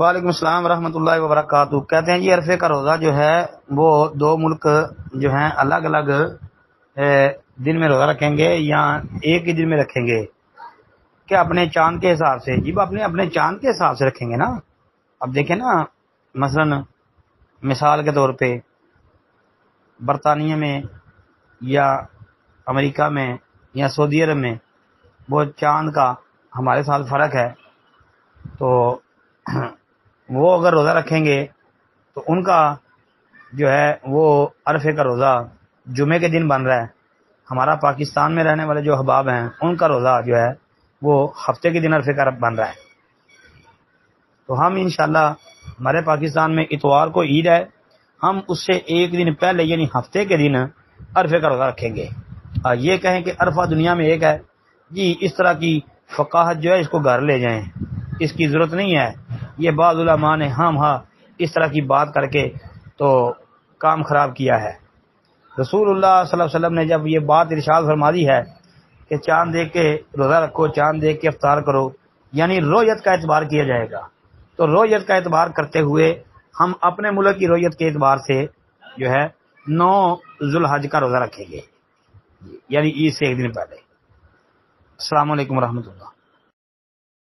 وعلیکم السلام ورحمۃ اللہ وبرکاتہ۔ کہتے ہیں جی عرفے کا روزہ جو ہے وہ دو ملک جو ہیں الگ الگ دن میں روزہ رکھیں گے یا ایک ہی دن میں رکھیں گے؟ کیا اپنے چاند کے حساب سے؟ جی اپنے چاند کے حساب سے رکھیں گے نا۔ اب دیکھیں نا، مثلا مثال کے طور پہ برطانیہ میں یا امریکہ میں یا سعودی عرب میں وہ چاند کا ہمارے ساتھ فرق ہے، تو وہ اگر روزہ رکھیں گے تو ان کا جو ہے وہ عرفے کا روزہ جمعے کے دن بن رہا ہے۔ ہمارا پاکستان میں رہنے والے جو احباب ہیں ان کا روزہ جو ہے وہ ہفتے کے دن عرفے کا بن رہا ہے۔ تو ہم انشاءاللہ ہمارے پاکستان میں اتوار کو عید ہے، ہم اس سے ایک دن پہلے یعنی ہفتے کے دن عرفے کا روزہ رکھیں گے۔ یہ کہیں کہ عرفہ دنیا میں ایک ہے، جی اس طرح کی فقاہت جو ہے اس کو گھر لے جائیں، اس کی ضرورت نہیں ہے۔ یہ بعض علماء نے ہاں اس طرح کی بات کر کے تو کام خراب کیا ہے۔ رسول اللہ صلی اللہ علیہ وسلم نے جب یہ بات ارشاد فرما دی ہے کہ چاند دیکھ کے روزہ رکھو، چاند دیکھ کے افطار کرو، یعنی رویت کا اعتبار کیا جائے گا، تو رویت کا اعتبار کرتے ہوئے ہم اپنے ملک کی رویت کے اعتبار سے جو ہے 9 ذوالحج کا روزہ رکھیں گے، یعنی عید سے ایک دن پہلے۔ السلام علیکم ورحمۃ اللہ۔